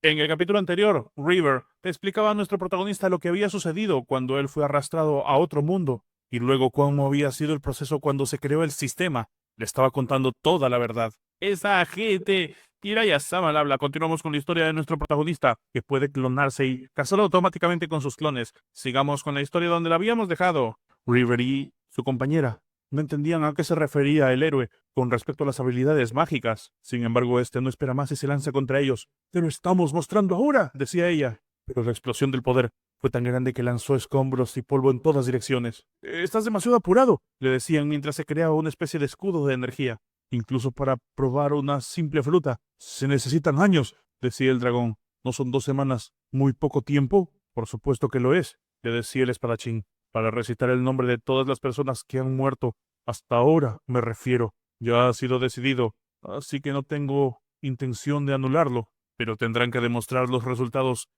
En el capítulo anterior, River te explicaba a nuestro protagonista lo que había sucedido cuando él fue arrastrado a otro mundo y luego cómo había sido el proceso cuando se creó el sistema. Le estaba contando toda la verdad. Esa gente, Hiraya Sama al habla. Continuamos con la historia de nuestro protagonista, que puede clonarse y casarlo automáticamente con sus clones. Sigamos con la historia donde la habíamos dejado. River y su compañera no entendían a qué se refería el héroe con respecto a las habilidades mágicas. Sin embargo, este no espera más y se lanza contra ellos. ¡Te lo estamos mostrando ahora!, decía ella. Pero la explosión del poder fue tan grande que lanzó escombros y polvo en todas direcciones. Estás demasiado apurado, le decían mientras se creaba una especie de escudo de energía. Incluso para probar una simple fruta, se necesitan años, decía el dragón. ¿No son 2 semanas muy poco tiempo? Por supuesto que lo es, le decía el espadachín. Para recitar el nombre de todas las personas que han muerto. Hasta ahora, me refiero. Ya ha sido decidido, así que no tengo intención de anularlo, pero tendrán que demostrar los resultados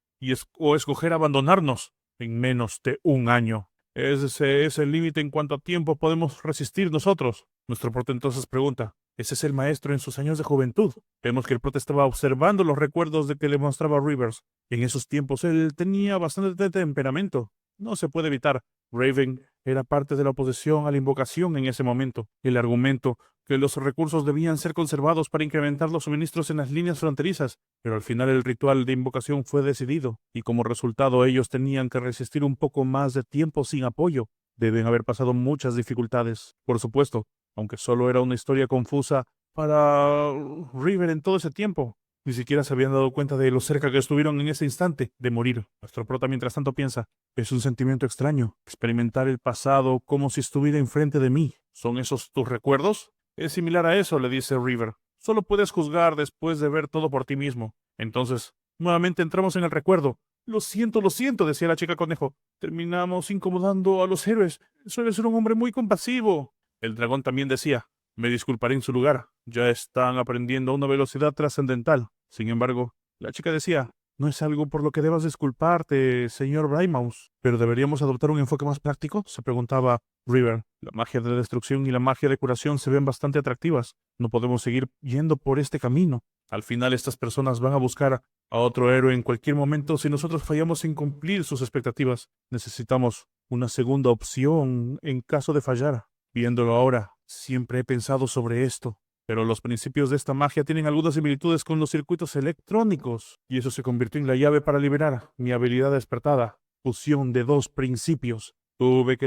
o escoger abandonarnos en menos de un año. Ese es el límite en cuanto a tiempo podemos resistir nosotros. Nuestro prota entonces pregunta, ¿ese es el maestro en sus años de juventud? Vemos que el prota estaba observando los recuerdos de que le mostraba Rivers. En esos tiempos él tenía bastante temperamento. No se puede evitar. Raven era parte de la oposición a la invocación en ese momento. El argumento que los recursos debían ser conservados para incrementar los suministros en las líneas fronterizas, pero al final el ritual de invocación fue decidido, y como resultado ellos tenían que resistir un poco más de tiempo sin apoyo. Deben haber pasado muchas dificultades, por supuesto, aunque solo era una historia confusa para River en todo ese tiempo. Ni siquiera se habían dado cuenta de lo cerca que estuvieron en ese instante de morir. Nuestro prota mientras tanto piensa, es un sentimiento extraño, experimentar el pasado como si estuviera enfrente de mí. ¿Son esos tus recuerdos? Es similar a eso, le dice River. Solo puedes juzgar después de ver todo por ti mismo. Entonces, nuevamente entramos en el recuerdo. Lo siento, decía la chica conejo. Terminamos incomodando a los héroes. Suele ser un hombre muy compasivo. El dragón también decía, me disculparé en su lugar. Ya están aprendiendo a una velocidad trascendental. Sin embargo, la chica decía, no es algo por lo que debas disculparte, señor Brightmouse. ¿Pero deberíamos adoptar un enfoque más práctico?, se preguntaba River. La magia de destrucción y la magia de curación se ven bastante atractivas. No podemos seguir yendo por este camino. Al final estas personas van a buscar a otro héroe en cualquier momento si nosotros fallamos en cumplir sus expectativas. Necesitamos una segunda opción en caso de fallar. Viéndolo ahora, siempre he pensado sobre esto. Pero los principios de esta magia tienen algunas similitudes con los circuitos electrónicos, y eso se convirtió en la llave para liberar mi habilidad despertada. Fusión de 2 principios. Tuve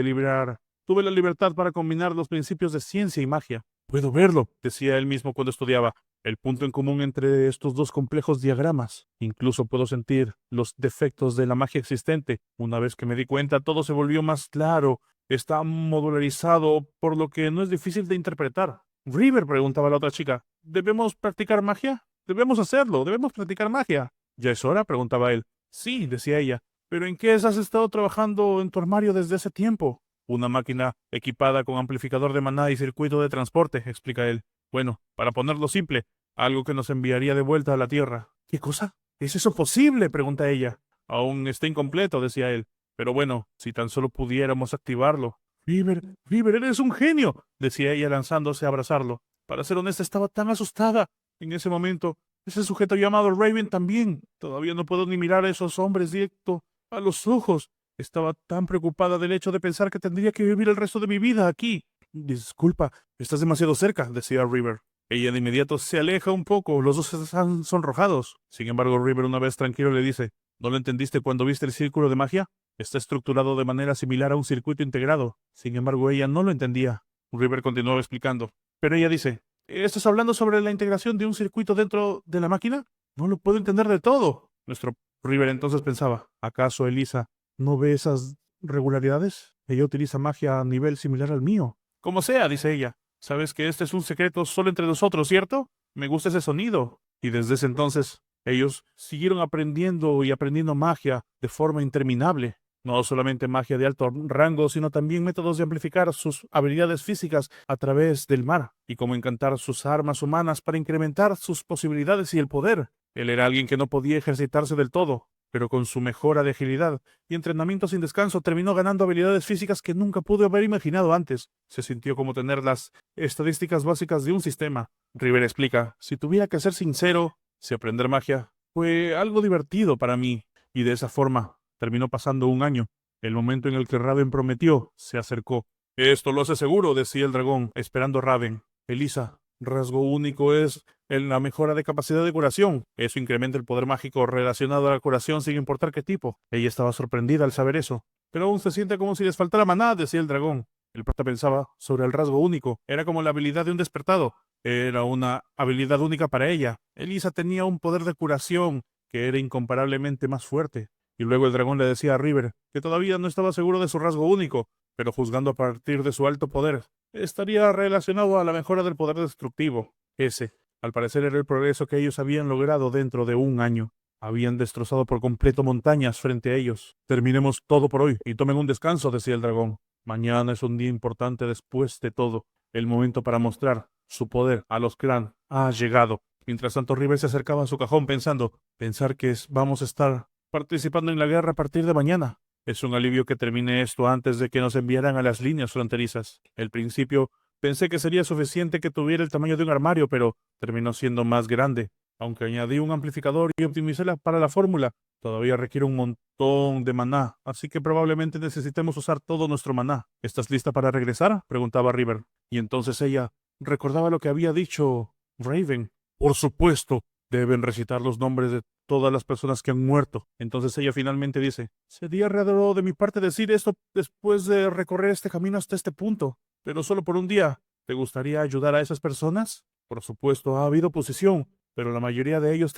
la libertad para combinar los principios de ciencia y magia. Puedo verlo, decía él mismo cuando estudiaba, el punto en común entre estos 2 complejos diagramas. Incluso puedo sentir los defectos de la magia existente. Una vez que me di cuenta, todo se volvió más claro. Está modularizado, por lo que no es difícil de interpretar. River, preguntaba la otra chica, ¿debemos practicar magia? Debemos hacerlo, debemos practicar magia. ¿Ya es hora?, preguntaba él. Sí, decía ella. ¿Pero en qué has estado trabajando en tu armario desde ese tiempo? Una máquina equipada con amplificador de maná y circuito de transporte, explica él. Bueno, para ponerlo simple, algo que nos enviaría de vuelta a la Tierra. ¿Qué cosa? ¿Es eso posible?, pregunta ella. Aún está incompleto, decía él. Pero bueno, si tan solo pudiéramos activarlo. River, eres un genio, decía ella lanzándose a abrazarlo. Para ser honesta, estaba tan asustada. En ese momento, ese sujeto llamado Raven también. Todavía no puedo ni mirar a esos hombres directo a los ojos. Estaba tan preocupada del hecho de pensar que tendría que vivir el resto de mi vida aquí. Disculpa, estás demasiado cerca, decía River. Ella de inmediato se aleja un poco, los dos están sonrojados. Sin embargo, River, una vez tranquilo, le dice, ¿no lo entendiste cuando viste el círculo de magia? Está estructurado de manera similar a un circuito integrado. Sin embargo, ella no lo entendía. River continuó explicando. Pero ella dice, ¿estás hablando sobre la integración de un circuito dentro de la máquina? No lo puedo entender del todo. Nuestro River entonces pensaba, ¿acaso Elisa no ve esas regularidades? Ella utiliza magia a nivel similar al mío. Como sea, dice ella. Sabes que este es un secreto solo entre nosotros, ¿cierto? Me gusta ese sonido. Y desde ese entonces, ellos siguieron aprendiendo y aprendiendo magia de forma interminable. No solamente magia de alto rango, sino también métodos de amplificar sus habilidades físicas a través del mar, y cómo encantar sus armas humanas para incrementar sus posibilidades y el poder. Él era alguien que no podía ejercitarse del todo, pero con su mejora de agilidad y entrenamiento sin descanso terminó ganando habilidades físicas que nunca pudo haber imaginado antes. Se sintió como tener las estadísticas básicas de un sistema. River explica, si tuviera que ser sincero, si aprender magia Fue algo divertido para mí, y de esa forma terminó pasando un año. El momento en el que Raven prometió se acercó. Esto lo hace seguro, decía el dragón, esperando a Raven. Elisa, rasgo único es en la mejora de capacidad de curación. Eso incrementa el poder mágico relacionado a la curación sin importar qué tipo. Ella estaba sorprendida al saber eso. Pero aún se siente como si les faltara maná, decía el dragón. El prota pensaba sobre el rasgo único. Era como la habilidad de un despertado. Era una habilidad única para ella. Elisa tenía un poder de curación que era incomparablemente más fuerte. Y luego el dragón le decía a River que todavía no estaba seguro de su rasgo único, pero juzgando a partir de su alto poder, estaría relacionado a la mejora del poder destructivo. Ese, al parecer, era el progreso que ellos habían logrado dentro de un año. Habían destrozado por completo montañas frente a ellos. Terminemos todo por hoy y tomen un descanso, decía el dragón. Mañana es un día importante después de todo. El momento para mostrar su poder a los clan ha llegado. Mientras tanto, River se acercaba a su cajón pensar que vamos a estar participando en la guerra a partir de mañana. Es un alivio que termine esto antes de que nos enviaran a las líneas fronterizas. Al principio pensé que sería suficiente que tuviera el tamaño de un armario, pero terminó siendo más grande. Aunque añadí un amplificador y optimicé para la fórmula, todavía requiere un montón de maná, así que probablemente necesitemos usar todo nuestro maná. ¿Estás lista para regresar?, preguntaba River. Y entonces ella recordaba lo que había dicho Raven. Por supuesto, deben recitar los nombres de todas las personas que han muerto. Entonces ella finalmente dice, sería raro de mi parte decir esto después de recorrer este camino hasta este punto, pero solo por un día. ¿Te gustaría ayudar a esas personas? Por supuesto, ha habido oposición, pero la mayoría de ellos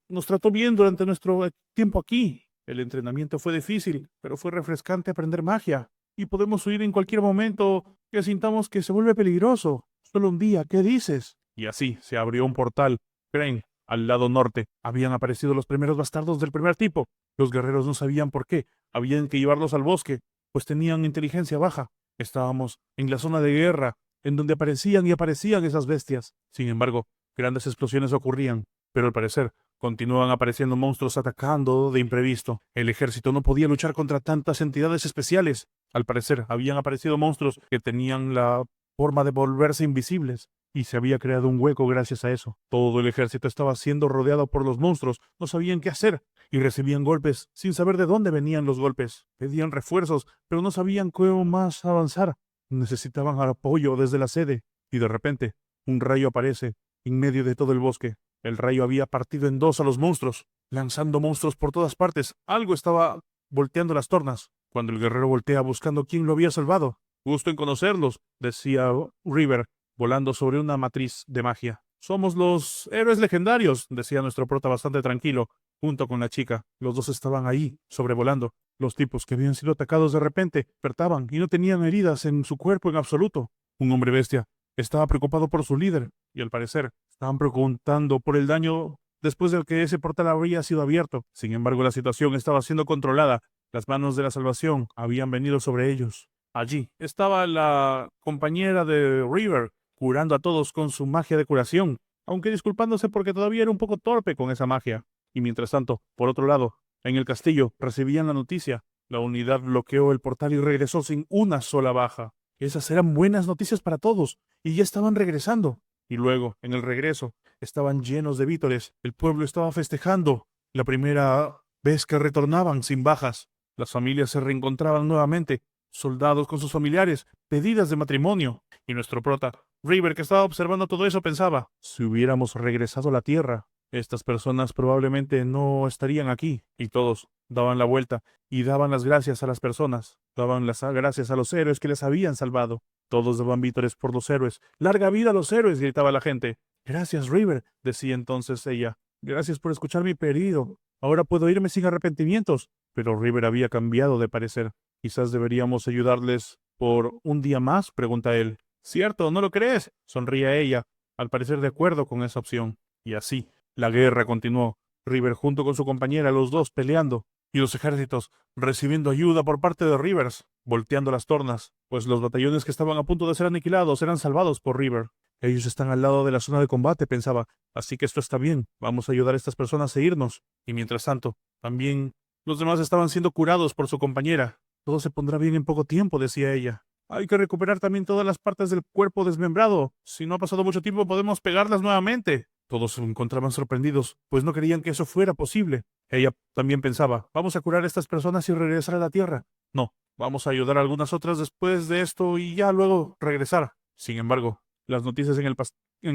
nos trató bien durante nuestro tiempo aquí. El entrenamiento fue difícil, pero fue refrescante aprender magia. Y podemos huir en cualquier momento que sintamos que se vuelve peligroso. Solo un día, ¿qué dices? Y así se abrió un portal. Crane, al lado norte, habían aparecido los primeros bastardos del primer tipo. Los guerreros no sabían por qué. Habían que llevarlos al bosque, pues tenían inteligencia baja. Estábamos en la zona de guerra, en donde aparecían y aparecían esas bestias. Sin embargo, grandes explosiones ocurrían, pero al parecer continuaban apareciendo monstruos atacando de imprevisto. El ejército no podía luchar contra tantas entidades especiales. Al parecer, habían aparecido monstruos que tenían la forma de volverse invisibles, y se había creado un hueco gracias a eso. Todo el ejército estaba siendo rodeado por los monstruos, no sabían qué hacer, y recibían golpes sin saber de dónde venían los golpes. Pedían refuerzos, pero no sabían cómo más avanzar. Necesitaban apoyo desde la sede, y de repente, un rayo aparece en medio de todo el bosque. El rayo había partido en dos a los monstruos, lanzando monstruos por todas partes. Algo estaba volteando las tornas. Cuando el guerrero voltea buscando quién lo había salvado. Gusto en conocerlos, decía River, volando sobre una matriz de magia. Somos los héroes legendarios, decía nuestro prota bastante tranquilo, junto con la chica. Los dos estaban ahí, sobrevolando. Los tipos que habían sido atacados de repente despertaban y no tenían heridas en su cuerpo en absoluto. Un hombre bestia estaba preocupado por su líder, y al parecer estaban preguntando por el daño después de que ese portal habría sido abierto. Sin embargo, la situación estaba siendo controlada. Las manos de la salvación habían venido sobre ellos. Allí estaba la compañera de River, curando a todos con su magia de curación, aunque disculpándose porque todavía era un poco torpe con esa magia. Y mientras tanto, por otro lado, en el castillo recibían la noticia. La unidad bloqueó el portal y regresó sin una sola baja. Esas eran buenas noticias para todos, y ya estaban regresando. Y luego, en el regreso, estaban llenos de vítores. El pueblo estaba festejando la primera vez que retornaban sin bajas. Las familias se reencontraban nuevamente, soldados con sus familiares, pedidas de matrimonio. Y nuestro prota, River, que estaba observando todo eso, pensaba, si hubiéramos regresado a la tierra, estas personas probablemente no estarían aquí. Y todos daban la vuelta y daban las gracias a las personas, daban las gracias a los héroes que les habían salvado. Todos daban vítores por los héroes. ¡Larga vida a los héroes!, gritaba la gente. Gracias, River, decía entonces ella. Gracias por escuchar mi pedido. Ahora puedo irme sin arrepentimientos. Pero River había cambiado de parecer. Quizás deberíamos ayudarles por un día más, pregunta él. Cierto, ¿no lo crees?, sonría ella, al parecer de acuerdo con esa opción. Y así, la guerra continuó. River junto con su compañera, los dos peleando, y los ejércitos recibiendo ayuda por parte de Rivers, volteando las tornas, pues los batallones que estaban a punto de ser aniquilados eran salvados por River. Ellos están al lado de la zona de combate, pensaba, así que esto está bien, vamos a ayudar a estas personas a irnos. Y mientras tanto, también los demás estaban siendo curados por su compañera. Todo se pondrá bien en poco tiempo, decía ella. Hay que recuperar también todas las partes del cuerpo desmembrado. Si no ha pasado mucho tiempo, podemos pegarlas nuevamente. Todos se encontraban sorprendidos, pues no creían que eso fuera posible. Ella también pensaba, vamos a curar a estas personas y regresar a la Tierra. No, vamos a ayudar a algunas otras después de esto y ya luego regresar. Sin embargo, las noticias en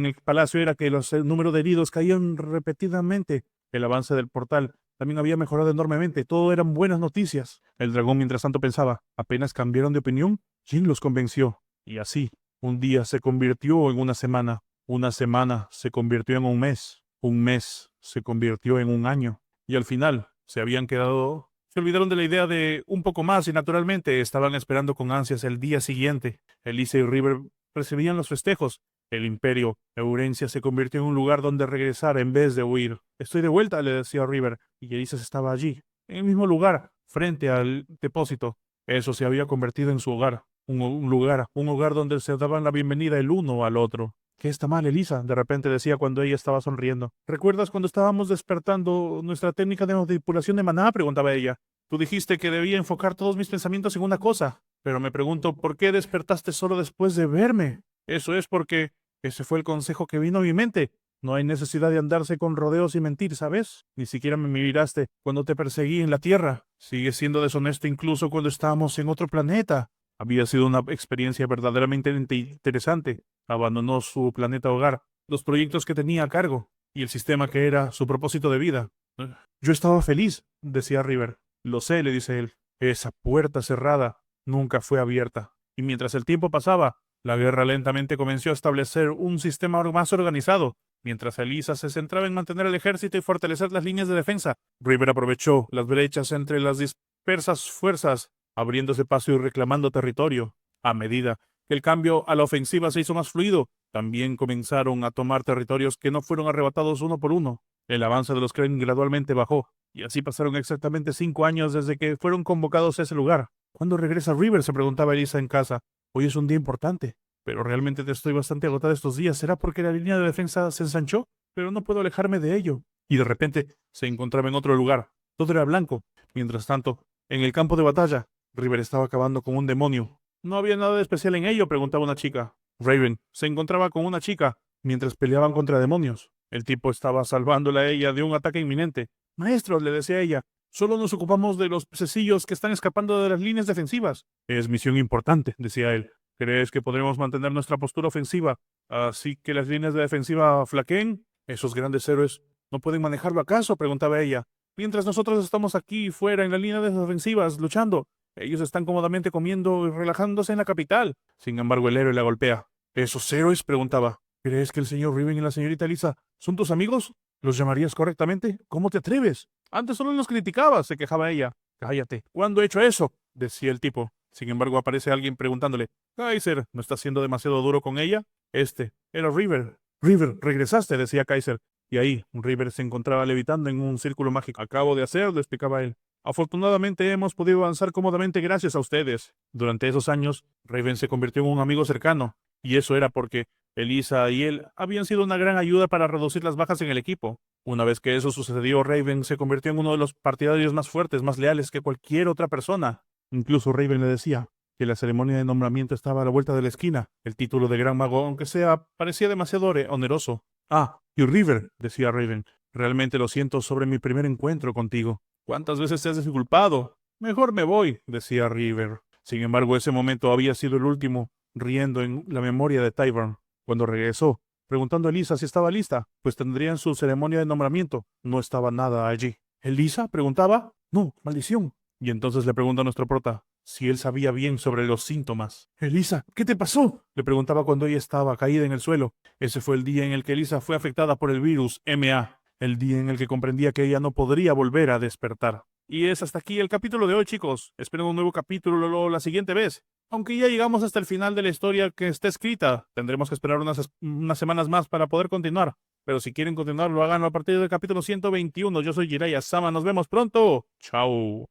el palacio era que el número de heridos caían repetidamente. El avance del portal también había mejorado enormemente. Todo eran buenas noticias. El dragón, mientras tanto, pensaba, apenas cambiaron de opinión, Jin los convenció. Y así, un día se convirtió en una semana se convirtió en un mes se convirtió en un año, y al final se olvidaron de la idea de un poco más y naturalmente estaban esperando con ansias el día siguiente. Elisa y River recibían los festejos. El imperio, Eurencia, se convirtió en un lugar donde regresar en vez de huir. Estoy de vuelta, le decía River, y Elisa estaba allí, en el mismo lugar, frente al depósito. Eso se había convertido en su hogar, un hogar donde se daban la bienvenida el uno al otro. ¿Qué está mal, Elisa? De repente decía cuando ella estaba sonriendo. ¿Recuerdas cuando estábamos despertando nuestra técnica de manipulación de maná? Preguntaba ella. Tú dijiste que debía enfocar todos mis pensamientos en una cosa, pero me pregunto, ¿por qué despertaste solo después de verme? Eso es porque ese fue el consejo que vino a mi mente. No hay necesidad de andarse con rodeos y mentir, ¿sabes? Ni siquiera me miraste cuando te perseguí en la Tierra. Sigues siendo deshonesto incluso cuando estábamos en otro planeta. Había sido una experiencia verdaderamente interesante. Abandonó su planeta hogar, los proyectos que tenía a cargo y el sistema que era su propósito de vida. Yo estaba feliz, decía River. Lo sé, le dice él. Esa puerta cerrada nunca fue abierta. Y mientras el tiempo pasaba, la guerra lentamente comenzó a establecer un sistema más organizado. Mientras Elisa se centraba en mantener el ejército y fortalecer las líneas de defensa, River aprovechó las brechas entre las dispersas fuerzas, abriéndose paso y reclamando territorio. A medida que el cambio a la ofensiva se hizo más fluido, también comenzaron a tomar territorios que no fueron arrebatados uno por uno. El avance de los Kremlin gradualmente bajó, y así pasaron exactamente 5 años desde que fueron convocados a ese lugar. ¿Cuándo regresa River?, se preguntaba Elisa en casa. Hoy es un día importante, pero realmente te estoy bastante agotada estos días. ¿Será porque la línea de defensa se ensanchó? Pero no puedo alejarme de ello. Y de repente se encontraba en otro lugar. Todo era blanco. Mientras tanto, en el campo de batalla, River estaba acabando con un demonio. ¿No había nada de especial en ello?, preguntaba una chica. Raven se encontraba con una chica mientras peleaban contra demonios. El tipo estaba salvándola a ella de un ataque inminente. Maestro, le decía ella, solo nos ocupamos de los pececillos que están escapando de las líneas defensivas. Es misión importante, decía él. ¿Crees que podremos mantener nuestra postura ofensiva así que las líneas de defensiva flaqueen? ¿Esos grandes héroes no pueden manejarlo acaso?, preguntaba ella. Mientras nosotros estamos aquí fuera en la línea de defensivas luchando, ellos están cómodamente comiendo y relajándose en la capital. Sin embargo, el héroe la golpea. ¿Esos héroes?, preguntaba. ¿Crees que el señor Riven y la señorita Elisa son tus amigos? ¿Los llamarías correctamente? ¿Cómo te atreves? Antes solo nos criticabas, se quejaba ella. Cállate. ¿Cuándo he hecho eso?, decía el tipo. Sin embargo, aparece alguien preguntándole. Kaiser, ¿no estás siendo demasiado duro con ella? Era River. River, regresaste, decía Kaiser. Y ahí, River se encontraba levitando en un círculo mágico. Acabo de hacerlo, explicaba él. Afortunadamente hemos podido avanzar cómodamente gracias a ustedes. Durante esos años, Raven se convirtió en un amigo cercano, y eso era porque Elisa y él habían sido una gran ayuda para reducir las bajas en el equipo. Una vez que eso sucedió, Raven se convirtió en uno de los partidarios más fuertes, más leales que cualquier otra persona. Incluso Raven le decía que la ceremonia de nombramiento estaba a la vuelta de la esquina. El título de gran mago, aunque sea, parecía demasiado oneroso. Ah, y River, decía Raven, realmente lo siento sobre mi primer encuentro contigo. ¿Cuántas veces te has disculpado? Mejor me voy, decía River. Sin embargo, ese momento había sido el último, riendo en la memoria de Tyburn. Cuando regresó, preguntando a Elisa si estaba lista, pues tendrían su ceremonia de nombramiento. No estaba nada allí. ¿Elisa?, preguntaba. No, maldición. Y entonces le pregunta a nuestro prota si él sabía bien sobre los síntomas. Elisa, ¿qué te pasó?, le preguntaba cuando ella estaba caída en el suelo. Ese fue el día en el que Elisa fue afectada por el virus MA. El día en el que comprendía que ella no podría volver a despertar. Y es hasta aquí el capítulo de hoy, chicos. Esperen un nuevo capítulo la siguiente vez. Aunque ya llegamos hasta el final de la historia que está escrita, tendremos que esperar unas semanas más para poder continuar. Pero si quieren continuar, lo hagan a partir del capítulo 121. Yo soy Jiraiya Sama. Nos vemos pronto. Chao.